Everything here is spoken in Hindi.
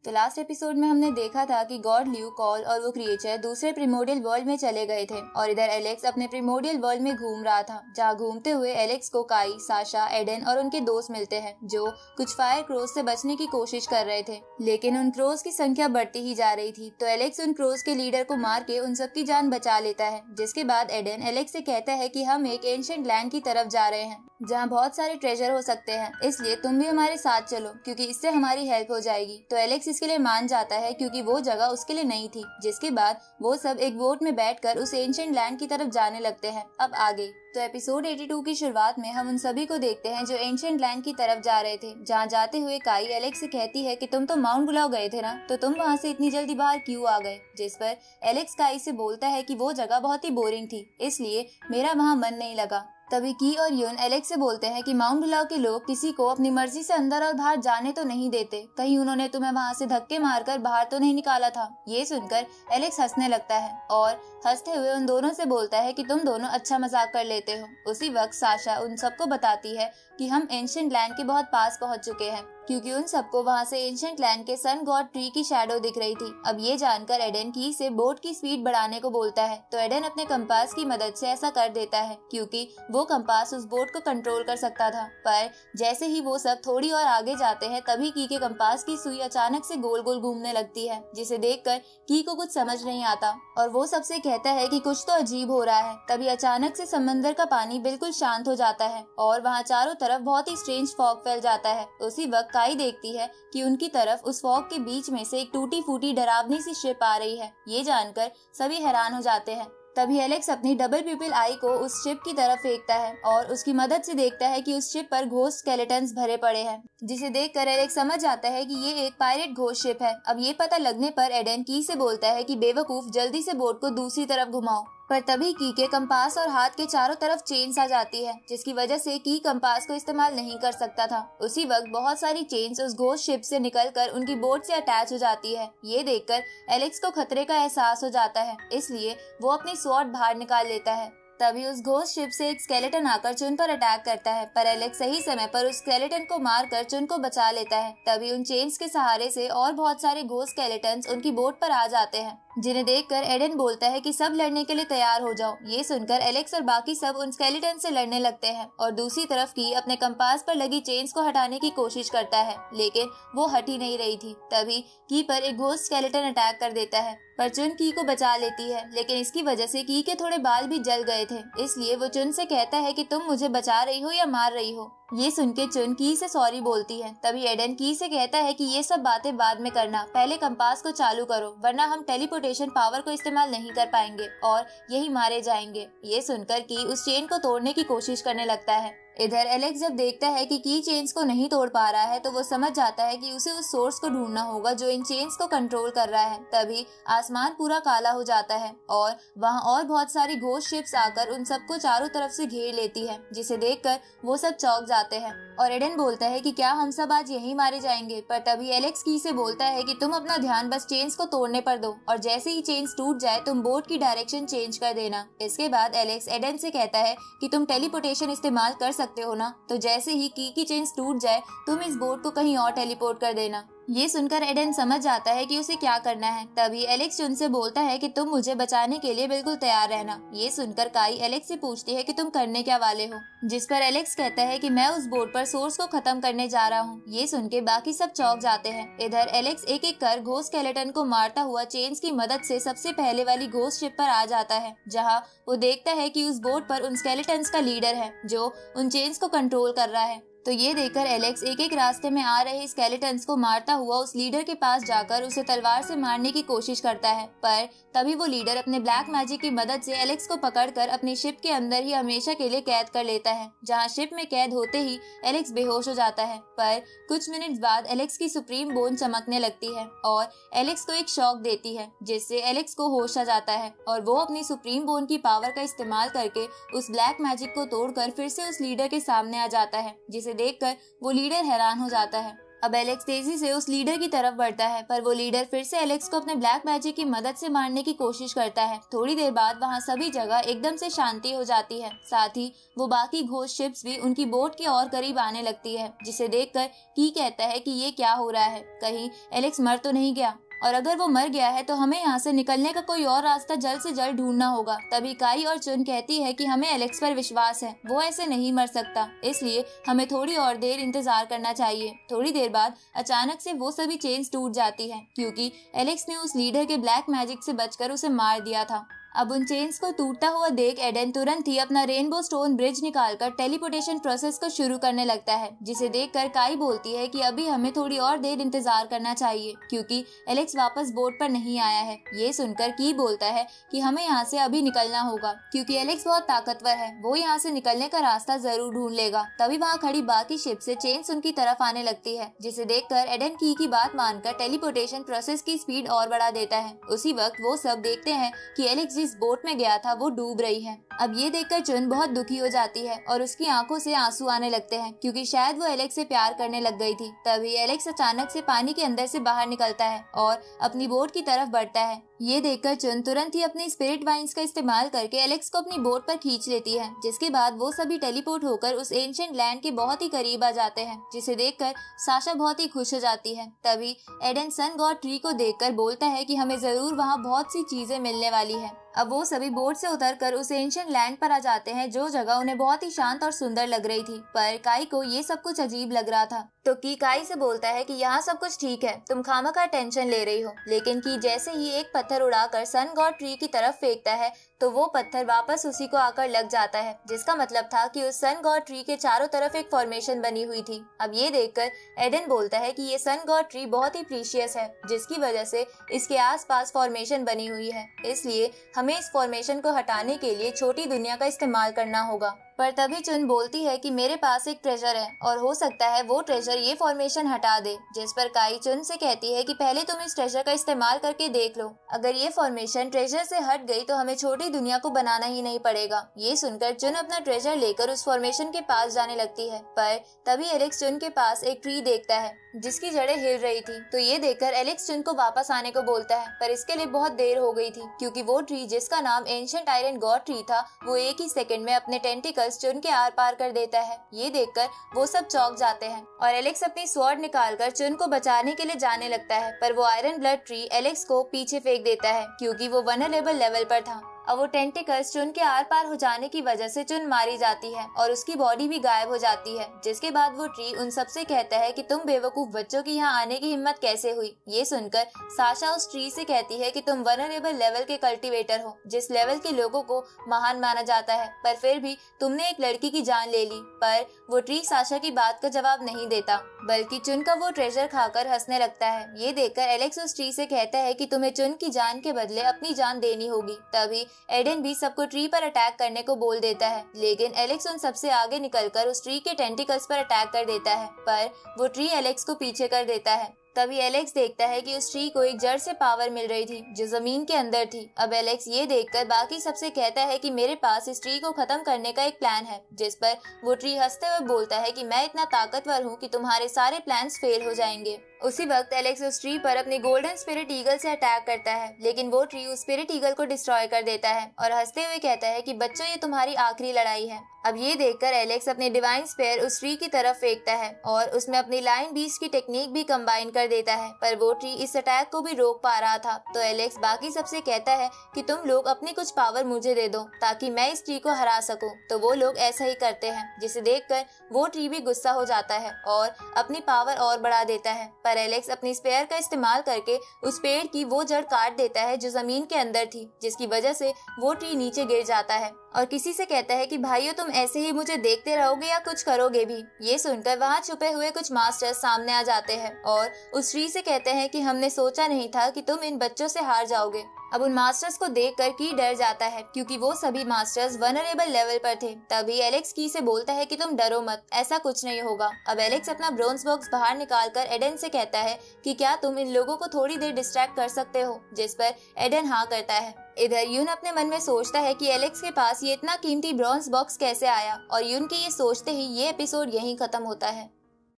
तो लास्ट एपिसोड में हमने देखा था कि गॉड ल्यू, कॉल और वो क्रिएचर दूसरे प्रिमोडियल वर्ल्ड में चले गए थे और इधर एलेक्स अपने प्रिमोडियल वर्ल्ड में घूम रहा था, जहाँ घूमते हुए एलेक्स को काई, साशा, एडन और उनके दोस्त मिलते हैं जो कुछ फायर क्रोज से बचने की कोशिश कर रहे थे, लेकिन उन क्रोज की संख्या बढ़ती ही जा रही थी। तो एलेक्स उन क्रोज के लीडर को मार के उन सबकी जान बचा लेता है, जिसके बाद एडन एलेक्स से कहता है कि हम एक एंशिएंट लैंड की तरफ जा रहे हैं जहाँ बहुत सारे ट्रेजर हो सकते हैं, इसलिए तुम भी हमारे साथ चलो क्योंकि इससे हमारी हेल्प हो जाएगी। तो एलेक्स इसके लिए मान जाता है क्योंकि वो जगह उसके लिए नई थी। जिसके बाद वो सब एक बोट में बैठकर उस एंशिएंट लैंड की तरफ जाने लगते हैं। अब आगे तो एपिसोड 82 की शुरुआत में हम उन सभी को देखते हैं जो एंशिएंट लैंड की तरफ जा रहे थे, जहाँ जाते हुए काई एलेक्स से कहती है कि तुम तो माउंट बुलाओ गए थे ना, तो तुम वहाँ से इतनी जल्दी बाहर क्यों आ गए। जिस पर एलेक्स काई से बोलता है कि वो जगह बहुत ही बोरिंग थी, इसलिए मेरा वहाँ मन नहीं लगा। तभी की और यून एलेक्स से बोलते हैं कि माउंट बुलाओ के लोग किसी को अपनी मर्जी से अंदर और बाहर जाने तो नहीं देते, कहीं उन्होंने तुम्हें वहाँ से धक्के मारकर बाहर तो नहीं निकाला था। ये सुनकर एलेक्स हंसने लगता है और हंसते हुए उन दोनों से बोलता है कि तुम दोनों अच्छा मजाक कर लेते हो। उसी वक्त साशा उन सबको बताती है कि हम एंशिएंट लैंड के बहुत पास पहुंच चुके हैं, क्योंकि उन सबको वहां से एंशिएंट लैंड के सन गॉड ट्री की शैडो दिख रही थी। अब ये जानकर एडन की से बोट की स्पीड बढ़ाने को बोलता है, तो एडन अपने कंपास की मदद से ऐसा कर देता है क्योंकि वो कंपास उस बोट को कंट्रोल कर सकता था। पर जैसे ही वो सब थोड़ी और आगे जाते हैं तभी की के कंपास की सुई अचानक से गोल गोल घूमने लगती है, जिसे देखकर की को कुछ समझ नहीं आता और वो सबसे कहता है कि कुछ तो अजीब हो रहा है। तभी अचानक से समंदर का पानी बिल्कुल शांत हो जाता है और वहाँ चारों तरफ बहुत ही स्ट्रेंज फॉग फैल जाता है। उसी वक्त काई देखती है कि उनकी तरफ उस फॉग के बीच में से एक टूटी फूटी डरावनी सी शिप आ रही है। ये जानकर सभी हैरान हो जाते हैं। तभी एलेक्स अपनी डबल पिपिल आई को उस शिप की तरफ फेंकता है और उसकी मदद से देखता है कि उस शिप पर घोस्ट स्केलेटन्स भरे पड़े हैं, जिसे देखकर एलेक्स समझ जाता है कि ये एक पायरेट घोस्ट शिप है। अब ये पता लगने पर एडन की से बोलता है कि बेवकूफ, जल्दी से बोट को दूसरी तरफ घुमाओ। पर तभी की के कंपास और हाथ के चारों तरफ चेन्स आ जाती है, जिसकी वजह से की कंपास को इस्तेमाल नहीं कर सकता था। उसी वक्त बहुत सारी चेन्स उस घोस्ट शिप से निकलकर उनकी बोट से अटैच हो जाती है। ये देखकर एलेक्स को खतरे का एहसास हो जाता है, इसलिए वो अपनी स्वॉर्ड बाहर निकाल लेता है। तभी उस घोस्ट शिप से एक स्केलेटन आकर चुन पर अटैक करता है, पर एलेक्स सही समय पर उस स्केलेटन को मारकर चुन को बचा लेता है। तभी उन चेन्स के सहारे से और बहुत सारे घोस्ट स्केलेटन्स उनकी बोट पर आ जाते हैं, जिन्हें देखकर एडन बोलता है कि सब लड़ने के लिए तैयार हो जाओ। ये सुनकर एलेक्स और बाकी सब उन स्केलेटन से लड़ने लगते हैं और दूसरी तरफ की अपने कंपास पर लगी चेन्स को हटाने की कोशिश करता है, लेकिन वो हट ही नहीं रही थी। तभी की पर एक घोस्ट स्केलेटन अटैक कर देता है, पर चुन की को बचा लेती है, लेकिन इसकी वजह से की के थोड़े बाल भी जल गए थे, इसलिए वो चुन से कहता है कि तुम मुझे बचा रही हो या मार रही हो। ये सुन के चुन की से सॉरी बोलती है। तभी एडन की से कहता है कि ये सब बातें बाद में करना, पहले कंपास को चालू करो, वरना हम टेलीपोर्टेशन पावर को इस्तेमाल नहीं कर पाएंगे और यही मारे जाएंगे। ये सुनकर की उस चेन को तोड़ने की कोशिश करने लगता है। इधर एलेक्स जब देखता है कि की चेन्स को नहीं तोड़ पा रहा है तो वो समझ जाता है कि उसे उस सोर्स को ढूंढना होगा जो इन चेन्स को कंट्रोल कर रहा है। तभी आसमान पूरा काला हो जाता है और वहाँ और बहुत सारी घोस्ट शिप्स आकर उन सबको चारों तरफ से घेर लेती है, जिसे देखकर वो सब चौंक जाते हैं और एडन बोलता है कि क्या हम सब आज यहीं मारे जाएंगे। पर तभी एलेक्स की से बोलता है कि तुम अपना ध्यान बस चेन्स को तोड़ने पर दो और जैसे ही चेन्स टूट जाए तुम बोट की डायरेक्शन चेंज कर देना। इसके बाद एलेक्स एडन से कहता है कि तुम टेलीपोर्टेशन इस्तेमाल कर सकते हो ना, तो जैसे ही की चेन्स टूट जाए तुम इस बोट को कहीं और टेलीपोर्ट कर देना। ये सुनकर एडन समझ जाता है कि उसे क्या करना है। तभी एलेक्स उनसे बोलता है कि तुम मुझे बचाने के लिए बिल्कुल तैयार रहना। ये सुनकर काई एलेक्स से पूछती है कि तुम करने क्या वाले हो, जिस पर एलेक्स कहता है कि मैं उस बोट पर सोर्स को खत्म करने जा रहा हूँ। ये सुन के बाकी सब चौंक जाते हैं। इधर एलेक्स एक एक कर घोस्ट स्केलेटन को मारता हुआ चेन्स की मदद से सबसे पहले वाली घोस्ट शिप पर आ जाता है, जहाँ वो देखता है कि उस बोट पर उन स्केलेटन्स का लीडर है जो उन चेन्स को कंट्रोल कर रहा है। तो ये देखकर एलेक्स एक एक रास्ते में आ रहे स्केलेटन्स को मारता हुआ उस लीडर के पास जाकर उसे तलवार से मारने की कोशिश करता है, पर तभी वो लीडर अपने ब्लैक मैजिक की मदद से एलेक्स को पकड़कर अपनी शिप के अंदर ही हमेशा के लिए कैद कर लेता है, जहां शिप में कैद होते ही एलेक्स बेहोश हो जाता है। पर कुछ मिनट्स बाद एलेक्स की सुप्रीम बोन चमकने लगती है और एलेक्स को एक शॉक देती है, जिससे एलेक्स को होश आ जाता है और वो अपनी सुप्रीम बोन की पावर का इस्तेमाल करके उस ब्लैक मैजिक को तोड़कर फिर से उस लीडर के सामने आ जाता है, जिसे देखकर वो लीडर हैरान हो जाता है अब एलेक्स तेजी से उस लीडर की तरफ बढ़ता है, पर वो लीडर फिर से एलेक्स को अपने ब्लैक मैजिक की मदद से मारने की कोशिश करता है। थोड़ी देर बाद वहाँ सभी जगह एकदम से शांति हो जाती है। साथ ही वो बाकी घोस्ट शिप्स भी उनकी बोट के और करीब आने लगती है, जिसे देखकर की कहता है कि ये क्या हो रहा है, कहीं एलेक्स मर तो नहीं गया, और अगर वो मर गया है तो हमें यहाँ से निकलने का कोई और रास्ता जल्द से जल्द ढूंढना होगा। तभी काई और चुन कहती है कि हमें एलेक्स पर विश्वास है, वो ऐसे नहीं मर सकता, इसलिए हमें थोड़ी और देर इंतजार करना चाहिए। थोड़ी देर बाद अचानक से वो सभी चेन्स टूट जाती है, क्योंकि एलेक्स ने उस लीडर के ब्लैक मैजिक से बचकर उसे मार दिया था। अब उन चेन्स को टूटता हुआ देख एडन तुरंत ही अपना रेनबो स्टोन ब्रिज निकालकर टेलीपोर्टेशन प्रोसेस को शुरू करने लगता है, जिसे देखकर काई बोलती है कि अभी हमें थोड़ी और देर इंतजार करना चाहिए, क्योंकि एलेक्स वापस बोट पर नहीं आया है। ये सुनकर की बोलता है कि हमें यहाँ से अभी निकलना होगा, क्योंकि एलेक्स बहुत ताकतवर है, वो यहाँ से निकलने का रास्ता जरूर ढूंढ लेगा। तभी वहाँ खड़ी बाकी शिप से चेन्स उनकी तरफ आने लगती है, जिसे देखकर एडन की बात मानकर टेलीपोर्टेशन प्रोसेस की स्पीड और बढ़ा देता है। उसी वक्त वो सब देखते हैं कि एलेक्स जिस बोट में गया था वो डूब रही है। अब ये देखकर चुन बहुत दुखी हो जाती है और उसकी आंखों से आंसू आने लगते हैं, क्योंकि शायद वो एलेक्स से प्यार करने लग गई थी। तभी एलेक्स अचानक से पानी के अंदर से बाहर निकलता है और अपनी बोट की तरफ बढ़ता है। ये देखकर चुन तुरंत ही अपनी स्पिरिट वाइन्स का इस्तेमाल करके एलेक्स को अपनी बोट पर खींच लेती है, जिसके बाद वो सभी टेलीपोर्ट होकर उस एंशिएंट लैंड के बहुत ही करीब आ जाते हैं, जिसे देखकर साशा बहुत ही खुश हो जाती है। तभी एडन सन गॉड ट्री को देखकर बोलता है कि हमें जरूर वहाँ बहुत सी चीजें मिलने वाली है। अब वो सभी बोट से उतरकर उस एंशिएंट लैंड पर आ जाते हैं, जो जगह उन्हें बहुत ही शांत और सुंदर लग रही थी। पर काई को ये सब कुछ अजीब लग रहा था, तो की काई से बोलता है कि यहाँ सब कुछ ठीक है, तुम खामखा टेंशन ले रही हो। लेकिन की जैसे ही एक पत्थर उड़ाकर सन गॉड ट्री की तरफ फेंकता है, तो वो पत्थर वापस उसी को आकर लग जाता है, जिसका मतलब था कि उस सन गॉड ट्री के चारों तरफ एक फॉर्मेशन बनी हुई थी। अब ये देखकर एडन बोलता है कि ये सन गॉड ट्री बहुत ही प्रीशियस है, जिसकी वजह से इसके आसपास फॉर्मेशन बनी हुई है, इसलिए हमें इस फॉर्मेशन को हटाने के लिए छोटी दुनिया का इस्तेमाल करना होगा। पर तभी चुन बोलती है कि मेरे पास एक ट्रेजर है और हो सकता है वो ट्रेजर ये फॉर्मेशन हटा दे, जिस पर काई चुन से कहती है कि पहले तुम इस ट्रेजर का इस्तेमाल करके देख लो, अगर ये फॉर्मेशन ट्रेजर से हट गई तो हमें छोटी दुनिया को बनाना ही नहीं पड़ेगा। ये सुनकर चुन अपना ट्रेजर लेकर उस फॉर्मेशन के पास जाने लगती है, पर तभी एलेक्स चुन के पास एक ट्री देखता है जिसकी जड़ें हिल रही थी। तो ये देखकर एलेक्स चुन को वापस आने को बोलता है, पर इसके लिए बहुत देर हो गई थी, क्योंकि वो ट्री जिसका नाम एंशिएंट आयरन गॉड ट्री था, वो एक ही सेकंड में अपने टेंटिकल्स चुन के आर पार कर देता है। ये देखकर वो सब चौंक जाते हैं और एलेक्स अपनी स्वॉर्ड निकालकर चुन को बचाने के लिए जाने लगता है, पर वो आयरन ब्लड ट्री एलेक्स को पीछे फेंक देता है, क्योंकि वो वनरेबल लेवल पर था। अब वो टेंटिकल्स चुन के आर पार हो जाने की वजह से चुन मारी जाती है और उसकी बॉडी भी गायब हो जाती है, जिसके बाद वो ट्री उन सबसे कहता है कि तुम बेवकूफ बच्चों की यहाँ आने की हिम्मत कैसे हुई। ये सुनकर साशा उस ट्री से कहती है कि तुम वनरेबल लेवल के कल्टीवेटर हो, जिस लेवल के लोगों को महान माना जाता है, पर फिर भी तुमने एक लड़की की जान ले ली। पर वो ट्री साशा की बात का जवाब नहीं देता, बल्कि चुन का वो ट्रेजर खाकर हंसने लगता है। ये देखकर एलेक्स उस ट्री से कहता है कि तुम्हें चुन की जान के बदले अपनी जान देनी होगी। तभी एडन भी सबको ट्री पर अटैक करने को बोल देता है, लेकिन एलेक्स उन सबसे आगे निकलकर उस ट्री के टेंटिकल्स पर अटैक कर देता है, पर वो ट्री एलेक्स को पीछे कर देता है। तभी एलेक्स देखता है कि उस ट्री को एक जड़ से पावर मिल रही थी जो जमीन के अंदर थी। अब एलेक्स ये देखकर बाकी सबसे कहता है कि मेरे पास इस ट्री को खत्म करने का एक प्लान है, जिस पर वो ट्री हंसते हुए बोलता है कि मैं इतना ताकतवर हूँ कि तुम्हारे सारे प्लान्स फेल हो जाएंगे। उसी वक्त एलेक्स उस ट्री पर अपनी गोल्डन स्पिरिट ईगल से अटैक करता है, लेकिन वो ट्री उस स्पिरिट ईगल को डिस्ट्रॉय कर देता है और हंसते हुए कहता है कि बच्चों ये तुम्हारी आखिरी लड़ाई है। अब ये देखकर एलेक्स अपने डिवाइन स्पेयर उस ट्री की तरफ फेंकता है और उसमें अपनी लाइन बीस्ट की टेक्निक भी कंबाइन कर देता है, पर वो ट्री इस अटैक को भी रोक पा रहा था। तो एलेक्स बाकी सबसे कहता है कि तुम लोग अपनी कुछ पावर मुझे दे दो ताकि मैं इस ट्री को हरा सकूं। तो वो लोग ऐसा ही करते हैं, जिसे देखकर वो ट्री भी गुस्सा हो जाता है और अपनी पावर और बढ़ा देता है। पर एलेक्स अपनी स्पेयर का इस्तेमाल करके उस पेड़ की वो जड़ काट देता है जो जमीन के अंदर थी, जिसकी वजह से वो ट्री नीचे गिर जाता है और किसी से कहता है कि भाइयों तुम ऐसे ही मुझे देखते रहोगे या कुछ करोगे भी। ये सुनकर वहाँ छुपे हुए कुछ मास्टर्स सामने आ जाते हैं और उस ट्री से कहते हैं कि हमने सोचा नहीं था कि तुम इन बच्चों से हार जाओगे। अब उन मास्टर्स को देखकर की डर जाता है, क्योंकि वो सभी मास्टर्स वनरेबल लेवल पर थे। तभी एलेक्स की से बोलता है कि तुम डरो मत, ऐसा कुछ नहीं होगा। अब एलेक्स अपना ब्रोंज बॉक्स बाहर निकालकर एडन से कहता है कि क्या तुम इन लोगों को थोड़ी देर डिस्ट्रैक्ट कर सकते हो, जिस पर एडन हाँ करता है। इधर यून अपने मन में सोचता है कि एलेक्स के पास ये इतना कीमती ब्रोंज बॉक्स कैसे आया, और यून के ये सोचते ही ये एपिसोड यहीं खत्म होता है।